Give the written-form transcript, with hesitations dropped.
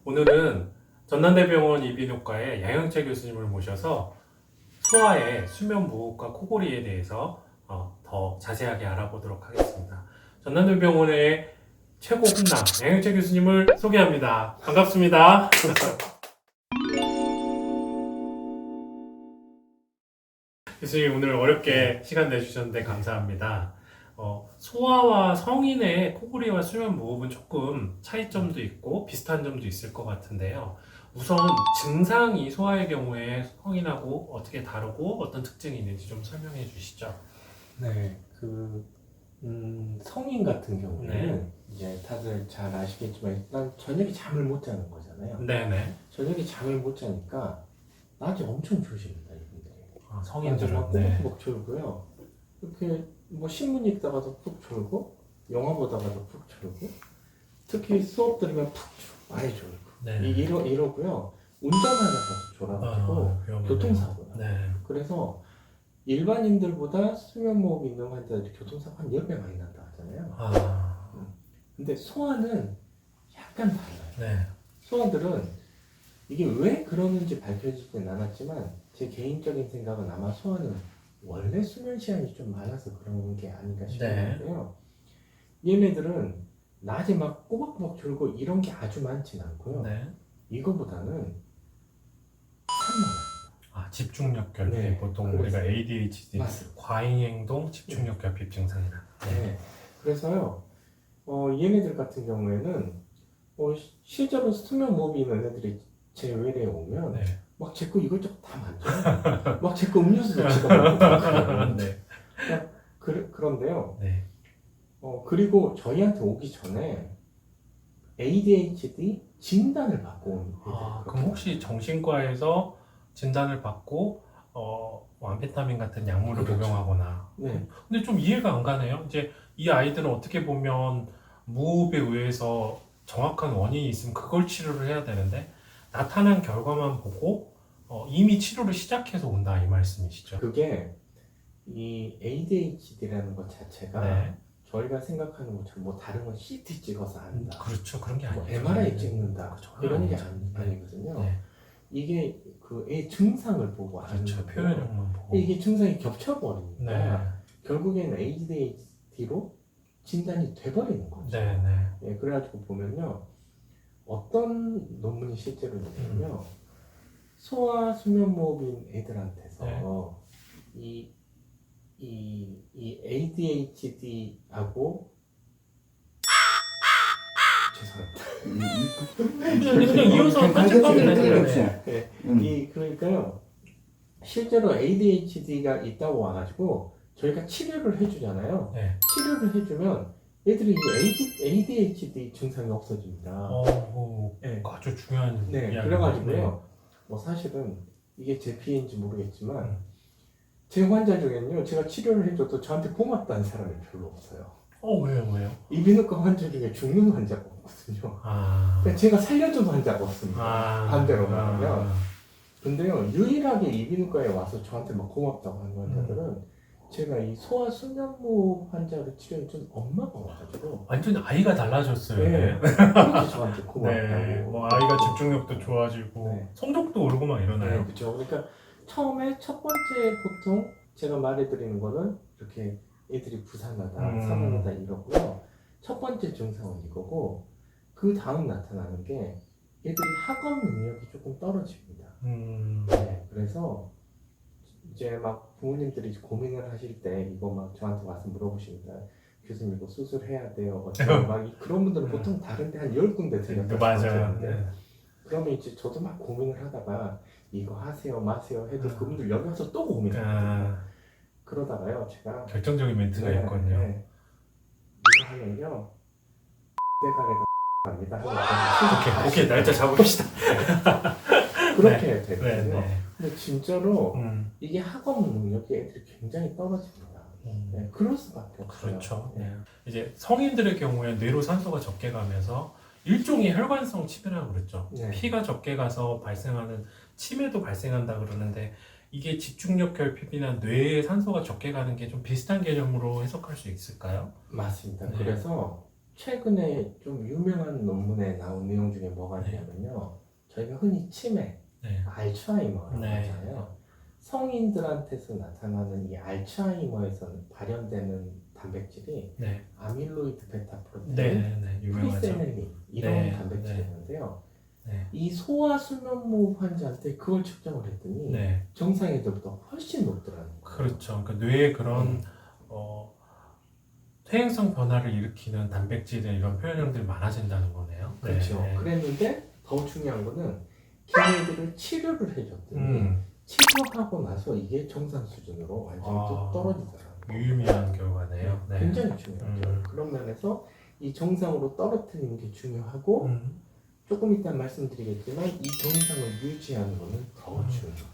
오늘은 전남대병원 이비인후과의 양영채 교수님을 모셔서 소아의 수면 무호흡과 코골이에 대해서 더 자세하게 알아보도록 하겠습니다. 전남대병원의 최고 훈남 양영채 교수님을 소개합니다. 반갑습니다. 교수님 오늘 어렵게 시간 내주셨는데 감사합니다. 소아와 성인의 코골이와 수면 무호흡은 조금 차이점도 있고 비슷한 점도 있을 것 같은데요. 우선 증상이 소아의 경우에 성인하고 어떻게 다르고 어떤 특징이 있는지 좀 설명해 주시죠. 네, 성인 같은 경우에는 네. 이제 다들 잘 아시겠지만 일단 저녁에 잠을 못 자는 거잖아요. 네네. 저녁에 잠을 못 자니까 낮에 엄청 주무십니다, 이분들이. 성인들은. 막 네. 꼬박꼬박 졸고요. 이렇게 뭐 신문 읽다가도 푹 졸고, 영화 보다가도 푹 졸고, 특히 수업 들으면 많이 졸고. 네. 이러고요. 운전하다가도 졸아가지고 교통사고요. 네. 그래서 일반인들보다 수면무호흡 있는 환자들이 교통사고 한 10배 많이 난다 하잖아요. 근데 소아는 약간 달라요. 네. 소아들은 이게 왜 그러는지 밝혀지진 않았지만 제 개인적인 생각은 아마 소아는 원래 수면 시간이 좀 많아서 그런 게 아닌가 싶은데요. 얘네들은 낮에 막 꼬박꼬박 졸고 이런 게 아주 많진 않고요. 네. 이거보다는 산만합니다. 집중력 결핍. 네, 보통 그래서- 우리가 ADHD, 맞습니다. 과잉행동 집중력 결핍 증상이다. 네. 그래서요, 얘네들 같은 경우에는, 실제로 수면 무호흡이 있는 애들이 제 외래에 오면, 네. 막 제 거 이것저것 다 만져요. 막 제 거 음료수도 집어먹고. 네. 그런데요, 네. 그리고 저희한테 오기 전에 ADHD 진단을 받고 온 애들이 그럼 혹시 정신과에서 진단을 받고 암페타민 같은 약물을 그렇죠. 복용하거나. 네. 근데 좀 이해가 안 가네요. 이제 이 아이들은 어떻게 보면 무호흡에 의해서 정확한 원인이 있으면 그걸 치료를 해야 되는데 나타난 결과만 보고 이미 치료를 시작해서 온다 이 말씀이시죠? 그게 이 ADHD라는 것 자체가 네. 저희가 생각하는 것처럼 뭐 다른 건 CT 찍어서 안다. 그렇죠. 그런 게 뭐 아니죠. MRI 찍는다. 전혀 이런 게 아니죠. 아니거든요. 네. 이게 애 증상을 보고 아는 그렇죠. 거고요. 표현력만 보고. 이게 증상이 겹쳐버리니까 네. 결국에는 ADHD로 진단이 돼버리는 거죠. 네. 네. 예, 그래가지고 보면요. 어떤 논문이 실제로 있냐면요. 소아 수면무호흡인 애들한테서 네. 이 ADHD하고 죄송합니다. 그냥 이어서 같이 가면 되는 그러니까요. 실제로 ADHD가 있다고 와가지고 저희가 치료를 해주잖아요. 네. 치료를 해주면 애들이 이 ADHD 증상이 없어집니다. 네. 아주 중요한 네, 이야기네요. 그래가지고요. 뭐 사실은 이게 제 피해인지 모르겠지만 제 환자 중에는요, 제가 치료를 해줘도 저한테 고맙다는 사람이 별로 없어요. 왜요? 이비인후과 환자 중에 죽는 환자가 없거든요. 그러니까 제가 살려준 환자가 없습니다. 반대로 말하면. 근데요, 유일하게 이비인후과에 와서 저한테 막 고맙다고 하는 환자들은 제가 이 소아 수면무호흡 환자를 치료해준 엄마가 와가지고 완전히 아이가 달라졌어요. 네, 그렇게 저한테 고맙다고. 네, 뭐 아이가 집중력도 좋아지고 네. 성적도 오르고 막 이러나요? 네, 그렇죠. 그러니까 처음에 첫 번째 보통 제가 말해드리는 거는 이렇게 애들이 부산하다, 산만하다 이러고요. 첫 번째 증상은 이거고 그 다음 나타나는 게 애들이 학업 능력이 조금 떨어집니다. 네, 그래서 이제 막 부모님들이 고민을 하실 때 이거 막 저한테 와서 물어보십니다. 교수님 이거 수술해야 돼요. 어쩌고 막 그런 분들은 보통 다른데 한 10군데 들렸다. 맞아요. 그러면 이제 저도 막 고민을 하다가 이거 하세요 마세요 해도 그분들 여기 와서 또 고민하거든요. 그러다가요 제가 결정적인 멘트가 있거든요. 이거 하면요 내가 갑니다. 오케이 날짜 잡읍시다. 그렇게 되거든요. 네. 근데 진짜로 이게 학업 능력이 애들이 굉장히 떨어집니다. 네, 그럴 수밖에 없어요. 그렇죠. 네. 이제 성인들의 경우에 뇌로 산소가 적게 가면서 일종의 혈관성 치매라고 그랬죠. 네. 피가 적게 가서 발생하는 치매도 발생한다 그러는데 이게 집중력 결핍이나 뇌에 산소가 적게 가는 게 좀 비슷한 개념으로 해석할 수 있을까요? 맞습니다. 네. 그래서 최근에 좀 유명한 논문에 나온 내용 중에 뭐가 있냐면요. 저희가 흔히 치매, 네. 알츠하이머라고 네. 하잖아요. 성인들한테서 나타나는 이 알츠하이머에서 발현되는 단백질이 네. 아밀로이드 베타 프로테인, 네. 유명하죠. 프리세넬린 이런 네. 단백질이었는데요. 네. 이 소아 수면무호흡 환자한테 그걸 측정을 했더니 네. 정상 애들보다 훨씬 높더라는 거예요. 그렇죠. 그러니까 뇌에 그런 퇴행성 변화를 일으키는 단백질들 이런 표현형들이 많아진다는 거네요. 그렇죠. 네. 그랬는데 더 중요한 거는 걔네들을 치료를 해줬더니 치료하고 나서 이게 정상 수준으로 완전히 또 떨어지더라고요. 유의미한 결과네요. 네. 굉장히 중요하죠. 그런 면에서 이 정상으로 떨어뜨리는 게 중요하고 조금 이따 말씀드리겠지만 이 정상을 유지하는 거는 더 중요해요.